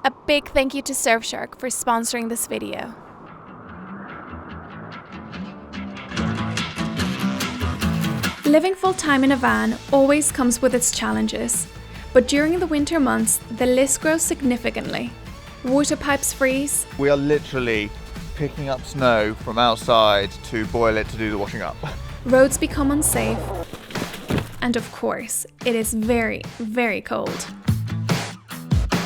A big thank you to SurfShark for sponsoring this video. Living full-time in a van always comes with its challenges, but during the winter months, the list grows significantly. Water pipes freeze. We are literally picking up snow from outside to boil it to do the washing up. Roads become unsafe. And of course, it is very, very cold.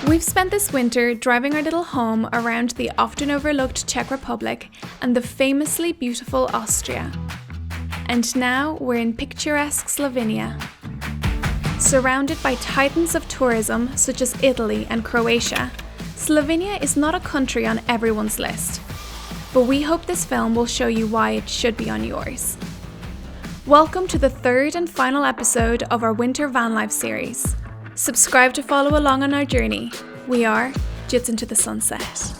We've spent this winter driving our little home around the often overlooked Czech Republic and the famously beautiful Austria. And now we're in picturesque Slovenia. Surrounded by titans of tourism such as Italy and Croatia, Slovenia is not a country on everyone's list. But we hope this film will show you why it should be on yours. Welcome to the third and final episode of our Winter Van Life series. Subscribe to follow along on our journey. We are Jits into the Sunset.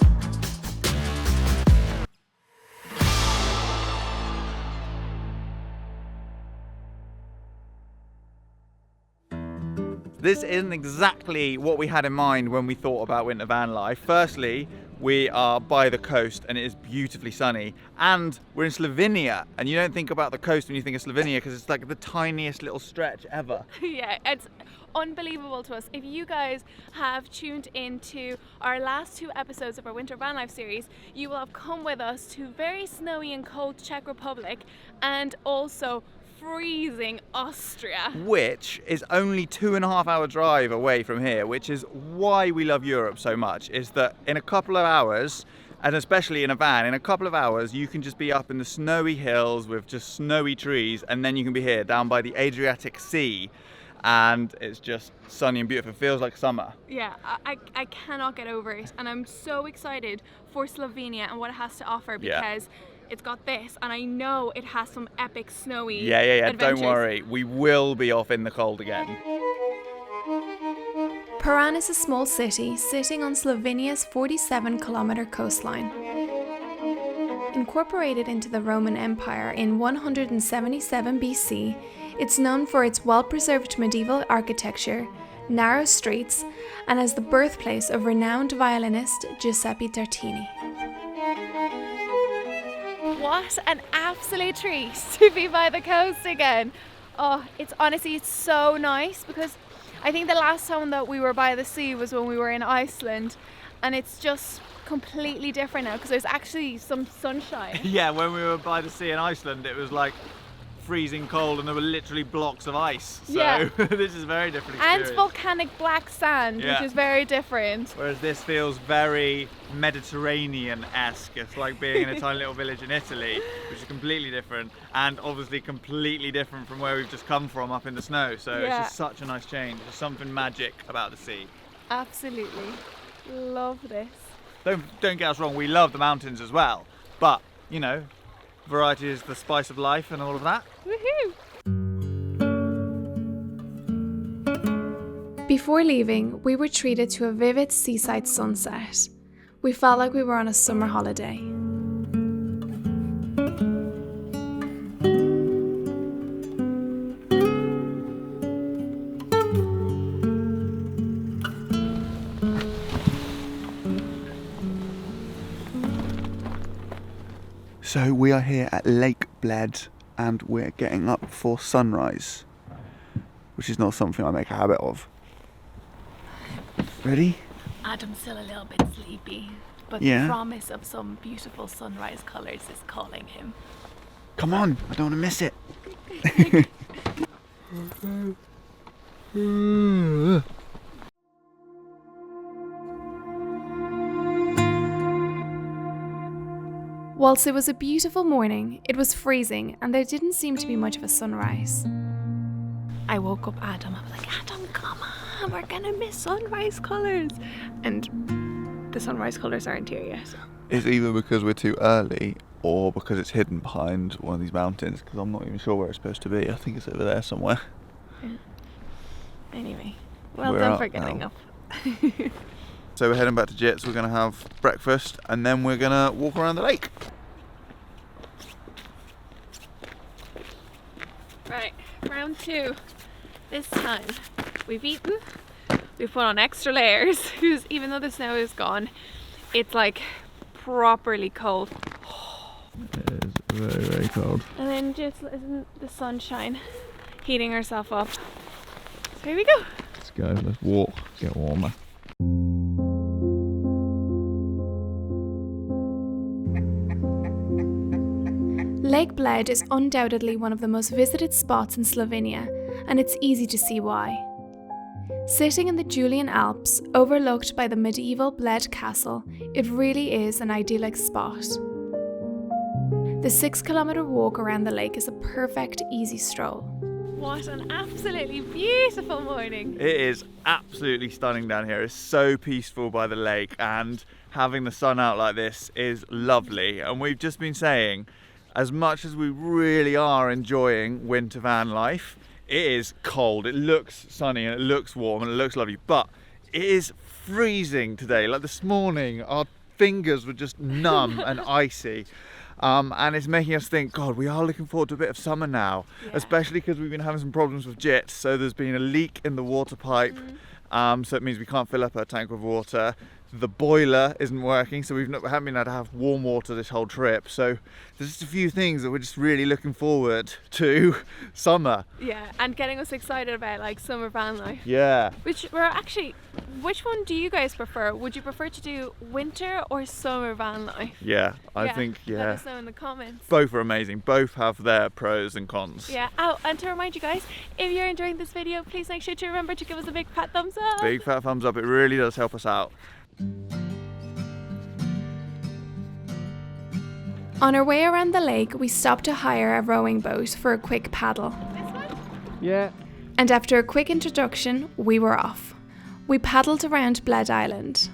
This isn't exactly what we had in mind when we thought about winter van life. Firstly, we are by the coast and it is beautifully sunny, and we're in Slovenia, and you don't think about the coast when you think of Slovenia because it's like the tiniest little stretch ever. Yeah, it's unbelievable to us. If you guys have tuned into our last two episodes of our Winter Van Life series, you will have come with us to very snowy and cold Czech Republic and also freezing Austria, which is only 2.5 hour drive away from here, which is why we love Europe so much, is that in a couple of hours, and especially in a van, in a couple of hours you can just be up in the snowy hills with just snowy trees, and then you can be here down by the Adriatic Sea and it's just sunny and beautiful. It feels like summer. Yeah, I cannot get over it, and I'm so excited for Slovenia and what it has to offer because it's got this, and I know it has some epic snowy adventures. Don't worry, we will be off in the cold again. Piran is a small city sitting on Slovenia's 47-kilometer coastline. Incorporated into the Roman Empire in 177 BC, it's known for its well-preserved medieval architecture, narrow streets, and as the birthplace of renowned violinist Giuseppe Tartini. What an absolute treat to be by the coast again. Oh, it's so nice, because I think the last time that we were by the sea was when we were in Iceland, and it's just completely different now because there's actually some sunshine. Yeah, when we were by the sea in Iceland, it was like freezing cold and there were literally blocks of ice. So this is a very different experience. And volcanic black sand, which is very different. Whereas this feels very Mediterranean-esque. It's like being in a tiny little village in Italy, which is completely different, and obviously completely different from where we've just come from up in the snow. So it's just such a nice change. There's something magic about the sea. Absolutely. Love this. Don't get us wrong, we love the mountains as well, but you know, variety is the spice of life and all of that. Woohoo! Before leaving, we were treated to a vivid seaside sunset. We felt like we were on a summer holiday. So we are here at Lake Bled and we're getting up for sunrise, which is not something I make a habit of. Ready? Adam's still a little bit sleepy, but the promise of some beautiful sunrise colours is calling him. Come on, I don't want to miss it. Whilst it was a beautiful morning, it was freezing and there didn't seem to be much of a sunrise. I woke up Adam. I was like, Adam, come on, we're gonna miss sunrise colours. And the sunrise colours aren't here yet. It's either because we're too early or because it's hidden behind one of these mountains, because I'm not even sure where it's supposed to be. I think it's over there somewhere. Yeah. Anyway, well done for getting up. So we're heading back to Jits, we're going to have breakfast and then we're going to walk around the lake. Right, round two. This time we've eaten, We've put on extra layers because even though the snow is gone, it's like properly cold. It is very, very cold. And then just isn't the sunshine heating herself up. So here we go. Let's go, let's walk, get warmer. Lake Bled is undoubtedly one of the most visited spots in Slovenia, and it's easy to see why. Sitting in the Julian Alps, overlooked by the medieval Bled castle, it really is an idyllic spot. The 6-kilometre walk around the lake is a perfect, easy stroll. What an absolutely beautiful morning! It is absolutely stunning down here. It's so peaceful by the lake, and having the sun out like this is lovely. And we've just been saying, as much as we really are enjoying winter van life, it is cold, it looks sunny and it looks warm and it looks lovely, but it is freezing today. Like this morning, our fingers were just numb and icy. And it's making us think, God, we are looking forward to a bit of summer now, especially because we've been having some problems with Jits. So there's been a leak in the water pipe, so it means we can't fill up our tank with water. The boiler isn't working, so haven't been able to have warm water this whole trip. So there's just a few things that we're just really looking forward to summer. Yeah, and getting us excited about like summer van life. Yeah. Which one do you guys prefer? Would you prefer to do winter or summer van life? Yeah, I think, Let us know in the comments. Both are amazing. Both have their pros and cons. Yeah. Oh, and to remind you guys, if you're enjoying this video, please make sure to remember to give us a big fat thumbs up. Big fat thumbs up. It really does help us out. On our way around the lake, we stopped to hire a rowing boat for a quick paddle. This one? Yeah. And after a quick introduction, we were off. We paddled around Bled Island.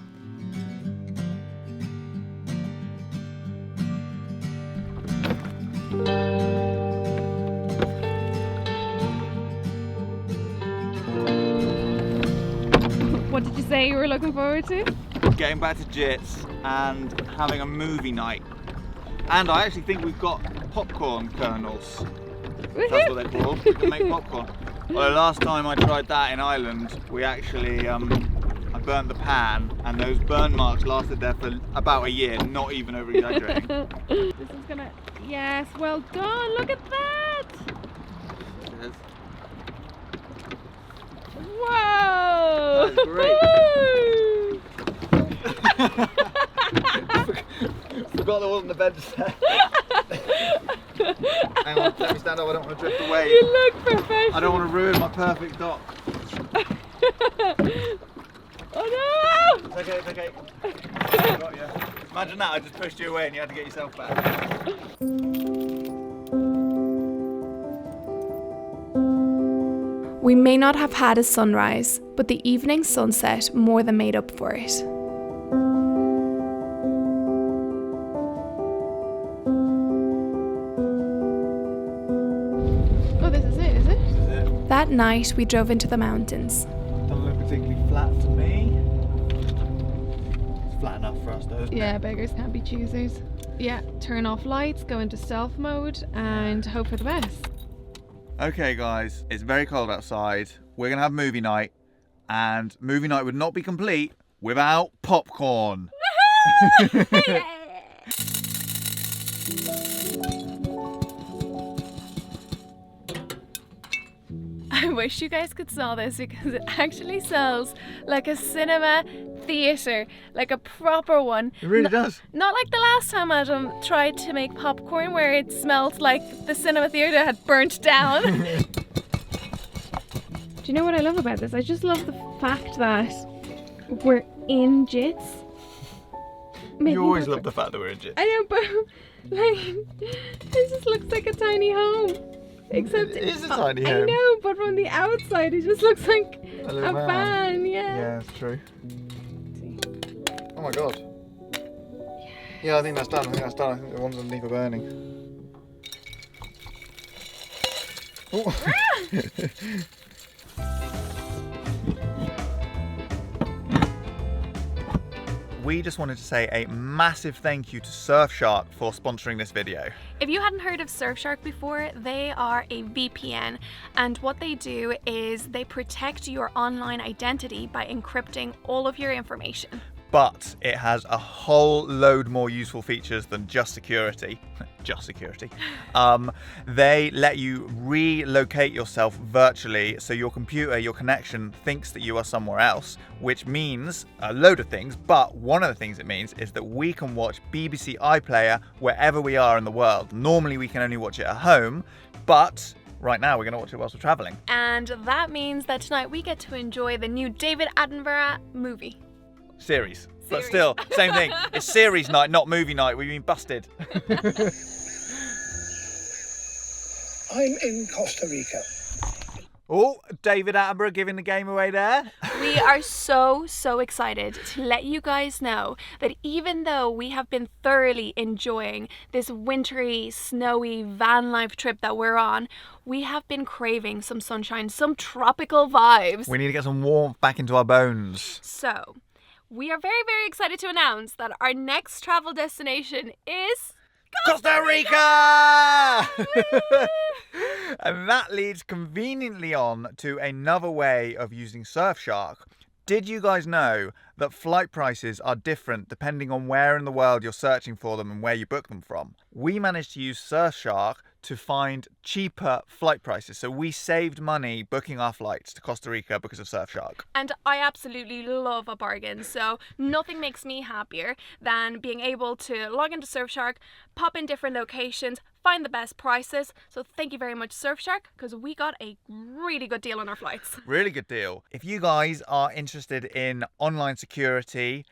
What did you say you were looking forward to? Getting back to Jits and having a movie night. And I actually think we've got popcorn kernels. That's what they're called. We can make popcorn. Well, last time I tried that in Ireland, we actually, I burnt the pan, and those burn marks lasted there for about a year, not even over exaggerating. This is gonna, yes, well done, look at that! Cheers. Whoa! That is great. Forgot there wasn't a bed set. Hang on, let me stand up, I don't want to drift away. You look professional. I don't want to ruin my perfect dock. Oh no! It's okay, it's okay. I got you. Imagine that, I just pushed you away and you had to get yourself back. We may not have had a sunrise, but the evening sunset more than made up for it. Oh, this is it, is it? This is it. That night we drove into the mountains. Doesn't look particularly flat to me. It's flat enough for us though, isn't Yeah, it? beggars can't be choosers. Yeah, turn off lights, go into stealth mode and hope for the best. Okay guys, it's very cold outside. We're gonna have movie night, and movie night would not be complete without popcorn. I wish you guys could smell this because it actually smells like a cinema theatre, like a proper one. It really does. Not like the last time Adam tried to make popcorn where it smelled like the cinema theatre had burnt down. Do you know what I love about this? I just love the fact that we're in Jits. You always love the fact that we're in Jits. I know, but like, this just looks like a tiny home. Except it is a tiny home. I know, but from the outside it just looks like a van, yeah. Yeah, it's true. Oh my god. Yeah, I think that's done. I think the ones underneath are burning. Oh. we just wanted to say a massive thank you to SurfShark for sponsoring this video. If you hadn't heard of SurfShark before, they are a VPN, and what they do is they protect your online identity by encrypting all of your information. But it has a whole load more useful features than just security. Just security. They let you relocate yourself virtually, so your computer, your connection thinks that you are somewhere else, which means a load of things, but one of the things it means is that we can watch BBC iPlayer wherever we are in the world. Normally we can only watch it at home, but right now we're going to watch it whilst we're travelling. And that means that tonight we get to enjoy the new David Attenborough movie. Series. But still, same thing. It's series night, not movie night. We've been busted. I'm in Costa Rica. Oh, David Attenborough giving the game away there. We are so excited to let you guys know that even though we have been thoroughly enjoying this wintry, snowy van life trip that we're on, we have been craving some sunshine, some tropical vibes. We need to get some warmth back into our bones. So, we are very excited to announce that our next travel destination is Costa Rica! And that leads conveniently on to another way of using SurfShark. Did you guys know that flight prices are different depending on where in the world you're searching for them and where you book them from? We managed to use SurfShark to find cheaper flight prices. So we saved money booking our flights to Costa Rica because of SurfShark. And I absolutely love a bargain. So nothing makes me happier than being able to log into SurfShark, pop in different locations, find the best prices. So thank you very much, SurfShark, because we got a really good deal on our flights. Really good deal. If you guys are interested in online security,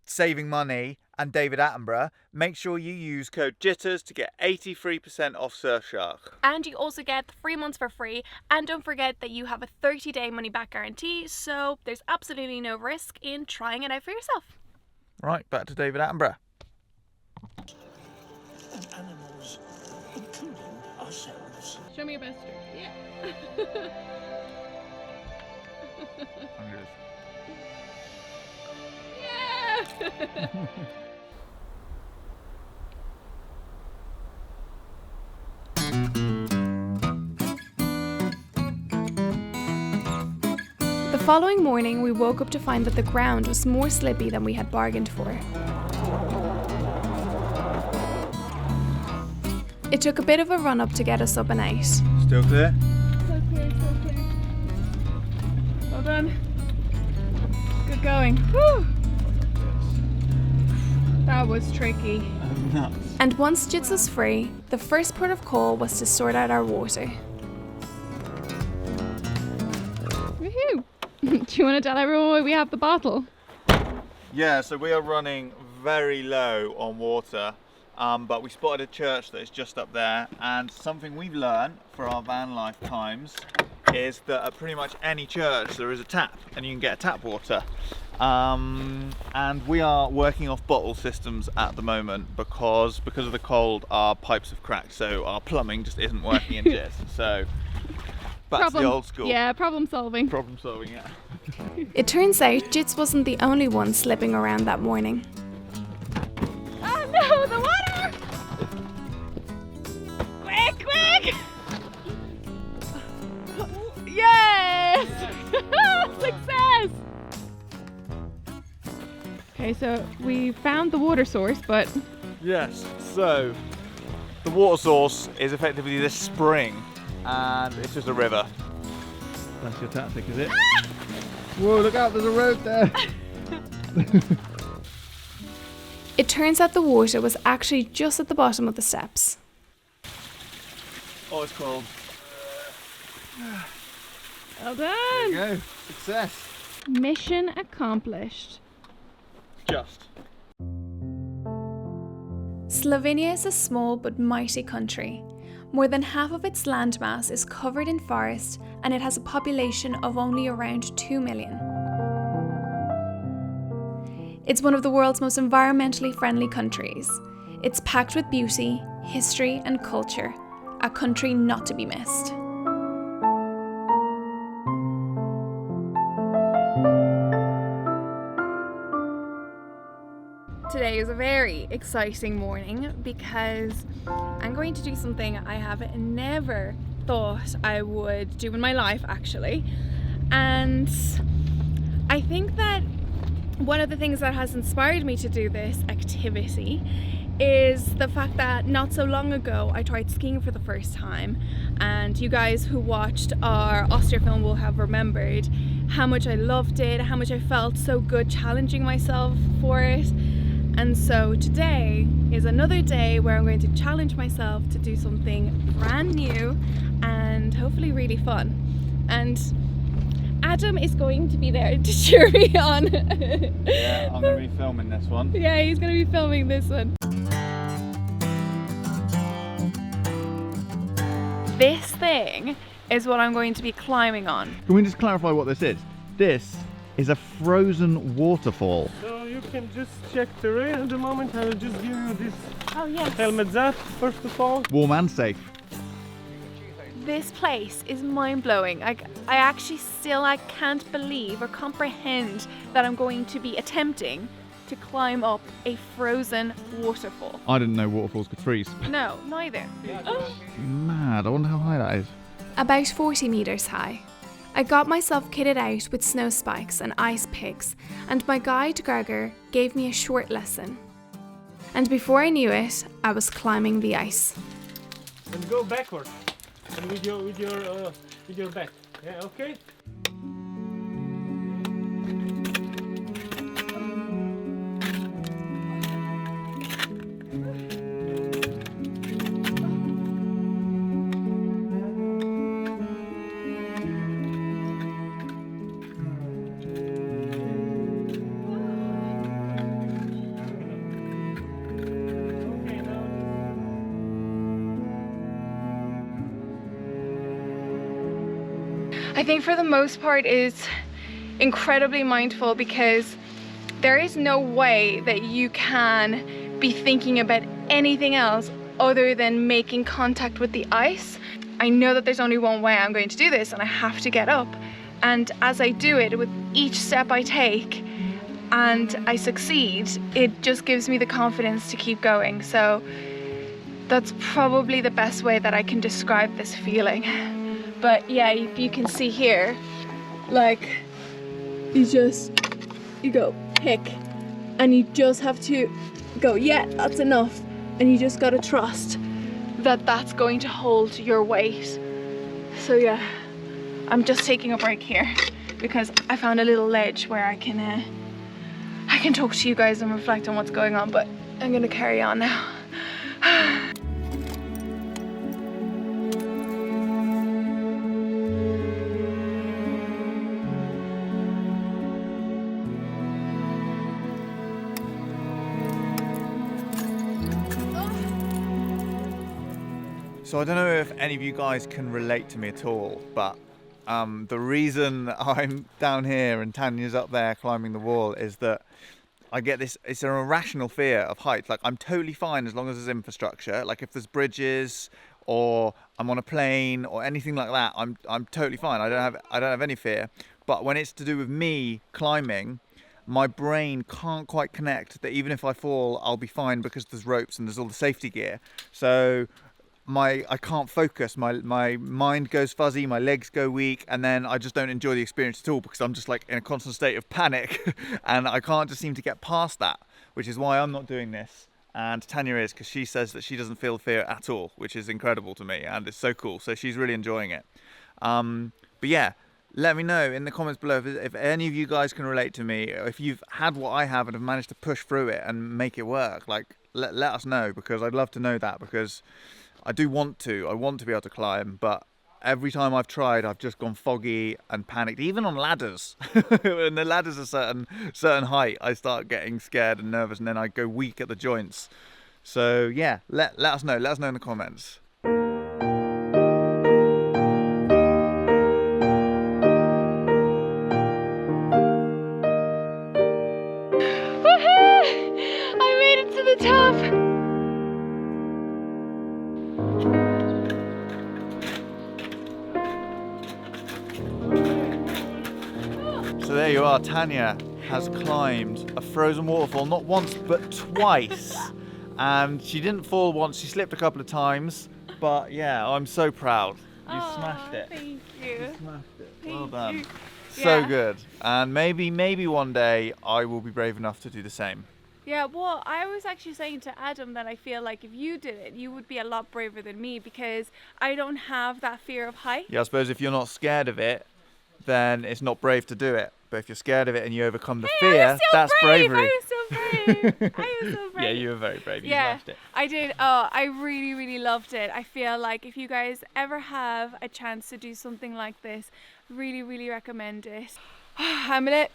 saving money, and David Attenborough, make sure you use code Jitters to get 83% off SurfShark. And you also get 3 months for free. And don't forget that you have a 30-day money-back guarantee, so there's absolutely no risk in trying it out for yourself. Right, back to David Attenborough. And animals, including ourselves. Show me your best trick. Yeah. Yeah! The following morning, we woke up to find that the ground was more slippy than we had bargained for. It took a bit of a run up to get us up and out. Still clear? So clear. Well done. Good going. Whew. That was tricky. Nuts. And once Jits was free, the first port of call was to sort out our water. Woohoo! Do you want to tell everyone why we have the bottle? Yeah, so we are running very low on water, but we spotted a church that is just up there, and something we've learned for our van life times is that at pretty much any church there is a tap and you can get tap water. And we are working off bottle systems at the moment because of the cold our pipes have cracked, so our plumbing just isn't working in Jits. So back to the old school. Yeah, problem solving. Problem solving, yeah. It turns out Jits wasn't the only one slipping around that morning. Oh no, the water! Quick! Yes! Success! Okay, so we found the water source, but... Yes, so the water source is effectively this spring, and it's just a river. That's your tactic, is it? Ah! Whoa, look out, there's a road there. It turns out the water was actually just at the bottom of the steps. Oh, it's cold. Well There done! you go, success. Mission accomplished. Just. Slovenia is a small but mighty country. More than half of its landmass is covered in forest, and it has a population of only around 2 million. It's one of the world's most environmentally friendly countries. It's packed with beauty, history, and culture, a country not to be missed. Today is a very exciting morning because I'm going to do something I have never thought I would do in my life, actually. And I think that one of the things that has inspired me to do this activity is the fact that not so long ago I tried skiing for the first time, and you guys who watched our Austria film will have remembered how much I loved it, how much I felt so good challenging myself for it. And so today is another day where I'm going to challenge myself to do something brand new and hopefully really fun. And Adam is going to be there to cheer me on. Yeah, I'm going to be filming this one. Yeah, he's going to be filming this one. This thing is what I'm going to be climbing on. Can we just clarify what this is? This is a frozen waterfall. So you can just check terrain at the moment. I will just give you this 𝗩𝗛𝗘𝗢𝗧𝗘𝗥𝗦 first of all. Warm and safe. This place is mind-blowing. I actually still can't believe or comprehend that I'm going to be attempting to climb up a frozen waterfall. I didn't know waterfalls could freeze. No, neither. Mad, I wonder how high that is. About 40 meters high. I got myself kitted out with snow spikes and ice picks, and my guide Gregor gave me a short lesson. And before I knew it, I was climbing the ice. And go backward. And with your back. Yeah, okay? I think for the most part is incredibly mindful, because there is no way that you can be thinking about anything else other than making contact with the ice. I know that there's only one way I'm going to do this, and I have to get up. And as I do it, with each step I take and I succeed, it just gives me the confidence to keep going. So that's probably the best way that I can describe this feeling. But yeah, you can see here, like, you go pick, and you just have to go, yeah, that's enough. And you just gotta trust that that's going to hold your weight. So yeah, I'm just taking a break here because I found a little ledge where I can talk to you guys and reflect on what's going on, but I'm gonna carry on now. So I don't know if any of you guys can relate to me at all, but the reason I'm down here and Tania's up there climbing the wall is that I get this, it's an irrational fear of heights. Like, I'm totally fine as long as there's infrastructure. Like, if there's bridges or I'm on a plane or anything like that, I'm totally fine. I don't have any fear. But when it's to do with me climbing, my brain can't quite connect that even if I fall, I'll be fine because there's ropes and there's all the safety gear. So I can't focus, my mind goes fuzzy, my legs go weak, and then I just don't enjoy the experience at all because I'm just like in a constant state of panic and I can't just seem to get past that, which is why I'm not doing this. And Tania is, because she says that she doesn't feel fear at all, which is incredible to me, and it's so cool. So she's really enjoying it. But yeah, let me know in the comments below if any of you guys can relate to me, if you've had what I have and have managed to push through it and make it work. Like, let us know, because I'd love to know that, because I want to be able to climb, but every time I've tried, I've just gone foggy and panicked, even on ladders. When the ladders are certain height, I start getting scared and nervous, and then I go weak at the joints. So yeah, let us know in the comments. Woohoo! I made it to the top! So there you are, Tania, has climbed a frozen waterfall not once but twice. And she didn't fall once, she slipped a couple of times. But yeah, I'm so proud. You smashed it. Thank you. You smashed it. Well Thank done. you. So Yeah. good. And maybe one day I will be brave enough to do the same. Yeah, well, I was actually saying to Adam that I feel like if you did it, you would be a lot braver than me because I don't have that fear of heights. Yeah, I suppose if you're not scared of it, then it's not brave to do it. But if you're scared of it and you overcome the fear, that's bravery. I was so brave. I was so brave. Yeah, you were very brave. You Yeah, smashed it. I did. Oh, I really, really loved it. I feel like if you guys ever have a chance to do something like this, really, really recommend it. I'm a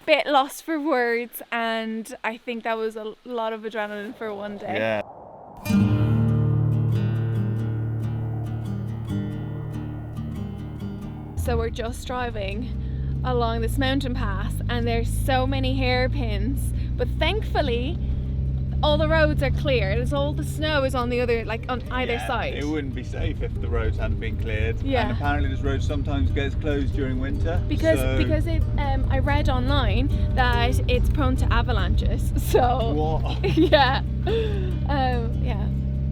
bit lost for words, and I think that was a lot of adrenaline for one day. Yeah. So we're just driving along this mountain pass, and there's so many hairpins, but thankfully all the roads are clear. There's all the snow is on the other, like on either Yeah, side. It wouldn't be safe if the roads hadn't been cleared. Yeah. And apparently this road sometimes gets closed during winter. Because it, I read online that it's prone to avalanches. So What? yeah, yeah,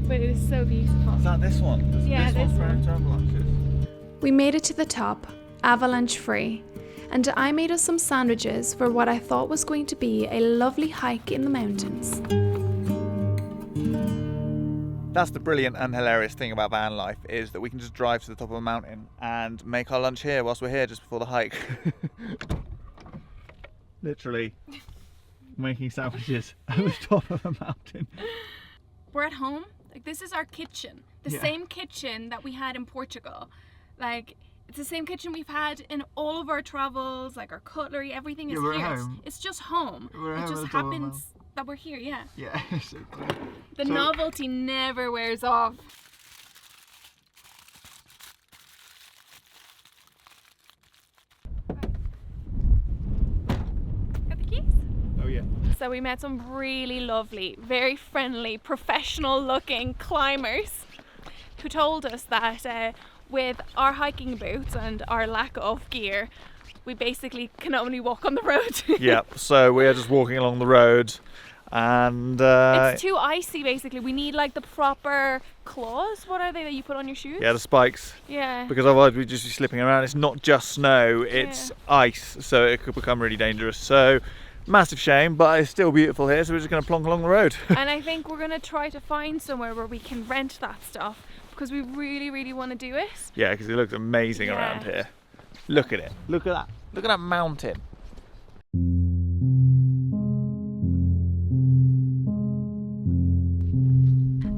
but it is so beautiful. Is that this one? Yeah, this this one's one. prone to avalanches. We made it to the top, avalanche free, and I made us some sandwiches for what I thought was going to be a lovely hike in the mountains. That's the brilliant and hilarious thing about van life, is that we can just drive to the top of a mountain and make our lunch here whilst we're here just before the hike. Literally making sandwiches at the top of a mountain. We're at home. Like, this is our kitchen, the Yeah. same kitchen that we had in Portugal. Like, it's the same kitchen we've had in all of our travels. Like, our cutlery, everything is Yeah, we're at here. home. It's just home. We're at It home just at the top of a happens that we're here. Yeah. Yeah. The novelty never wears off. Got the keys? Oh yeah. So we met some really lovely, very friendly, professional looking climbers who told us that with our hiking boots and our lack of gear, we basically can only walk on the road. Yeah, so we're just walking along the road and It's too icy basically. We need like the proper claws. What are they that you put on your shoes? yeah, the spikes, Yeah. because otherwise we'd just be slipping around. It's not just snow, it's ice, so it could become really dangerous. So massive shame, but it's still beautiful here, so we're just going to plonk along the road. And I think we're going to try to find somewhere where we can rent that stuff because we really, really want to do it. Yeah, because it looks amazing Yeah. around here. Look at it. Look at that. Look at that mountain.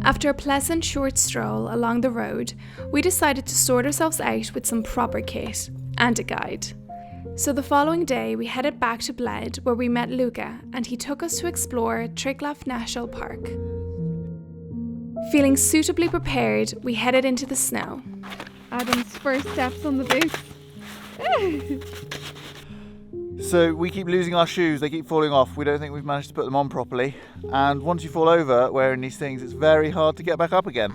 After a pleasant short stroll along the road, we decided to sort ourselves out with some proper kit and a guide. So the following day we headed back to Bled, where we met Luca, and he took us to explore Triglav National Park. Feeling suitably prepared, we headed into the snow. Adam's first steps on the boots. So we keep losing our shoes, they keep falling off. We don't think we've managed to put them on properly. And once you fall over wearing these things, it's very hard to get back up again.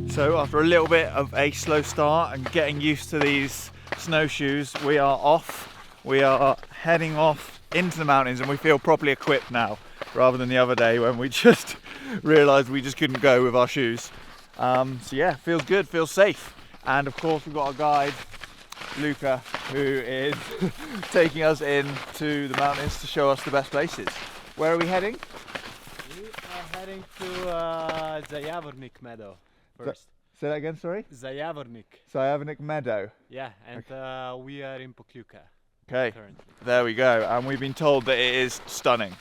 So after a little bit of a slow start and getting used to these snowshoes, we are off. We are heading off into the mountains and we feel properly equipped now, rather than the other day when we just realised we just couldn't go with our shoes. So yeah, feels good, feels safe. And of course we've got our guide, Luca, who is taking us into the mountains to show us the best places. Where are we heading? We are heading to 𝗩𝗛𝗗𝗏 meadow first. Say that again, sorry? 𝗩𝗛𝗏𝗏. Meadow. Yeah, and we are in Picturesque Okay, currently. there we go. And we've been told that it is stunning.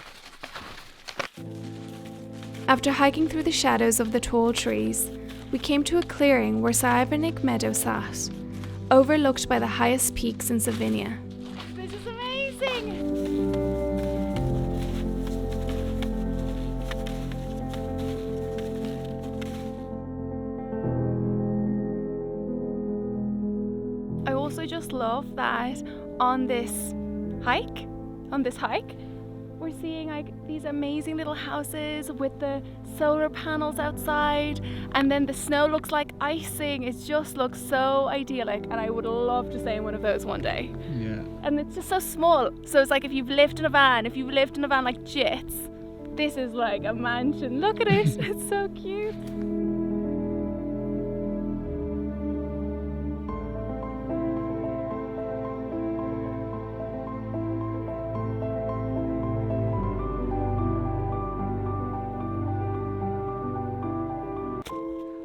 After hiking through the shadows of the tall trees, we came to a clearing where 𝗩𝗛𝗏𝗏 meadow sat, overlooked by the highest peaks in Slovenia. This is amazing! I also just love that on this hike, we're seeing like these amazing little houses with the solar panels outside, and then the snow looks like icing. It just looks so idyllic, and I would love to stay in one of those one day. Yeah. And it's just so small, so it's like if you've lived in a van like Jits, this is like a mansion. Look at it. It's so cute.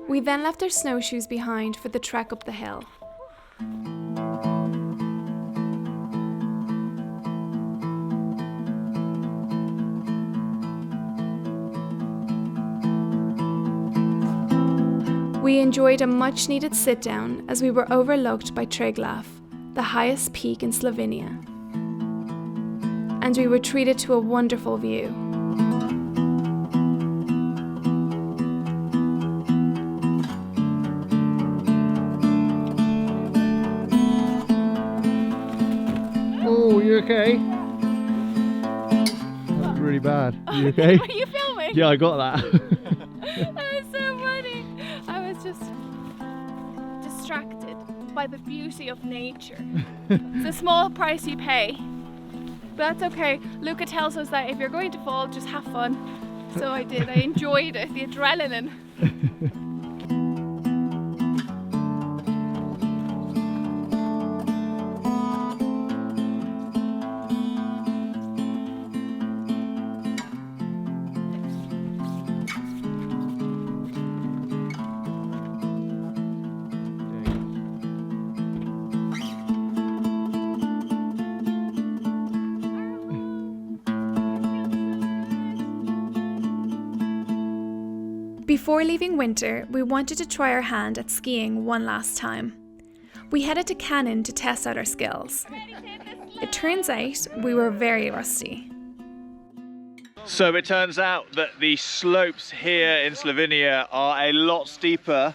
We then left our snowshoes behind for the trek up the hill. We enjoyed a much needed sit down as we were overlooked by Triglav, the highest peak in Slovenia. And we were treated to a wonderful view. Oh, you okay? That's really bad. You okay? Are you filming? Yeah, I got that. That was so funny. I was just distracted by the beauty of nature. It's a small price you pay, but that's okay. Luca tells us that if you're going to fall, just have fun. So I did. I enjoyed it, the adrenaline. Before leaving winter, we wanted to try our hand at skiing one last time. We headed to Kanin to test out our skills. It turns out we were very rusty. So it turns out that the slopes here in Slovenia are a lot steeper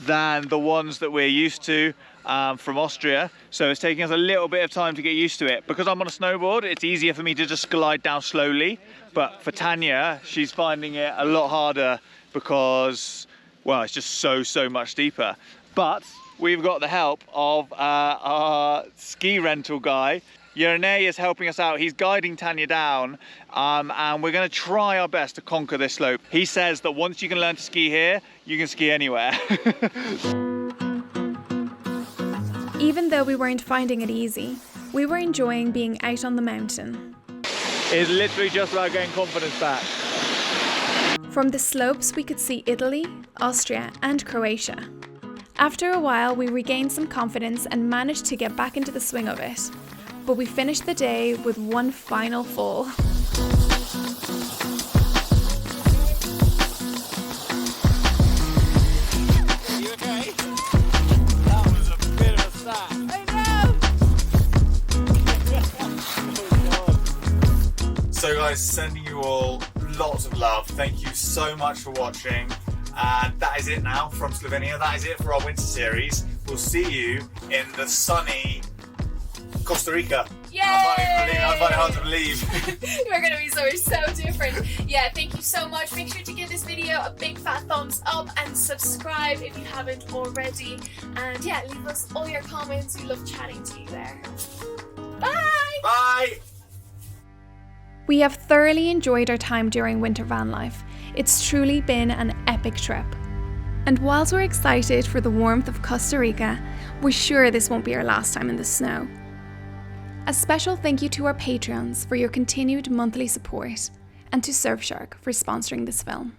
than the ones that we're used to from Austria. So it's taking us a little bit of time to get used to it. Because I'm on a snowboard, it's easier for me to just glide down slowly. But for Tania, she's finding it a lot harder because, well, it's just so much steeper. But we've got the help of our ski rental guy. 𝗩𝗚𝗘𝗢𝗧 is helping us out. He's guiding Tania down, and we're going to try our best to conquer this slope. He says that once you can learn to ski here, you can ski anywhere. Even though we weren't finding it easy, we were enjoying being out on the mountain. It's literally just about getting confidence back. From the slopes, we could see Italy, Austria, and Croatia. After a while, we regained some confidence and managed to get back into the swing of it. But we finished the day with one final fall. Are you okay? That was a bit of a sack. I know! So guys, sending you all lots of love. Thank you so much for watching. And that is it now from Slovenia. That is it for our winter series. We'll see you in the sunny Costa Rica. Yay! I find it hard to believe. We're going to be so different. Yeah, thank you so much. Make sure to give this video a big fat thumbs up and subscribe if you haven't already. And yeah, leave us all your comments. We love chatting to you there. Bye! Bye! We have thoroughly enjoyed our time during winter van life. It's truly been an epic trip. And whilst we're excited for the warmth of Costa Rica, we're sure this won't be our last time in the snow. A special thank you to our Patreons for your continued monthly support, and to SurfShark for sponsoring this film.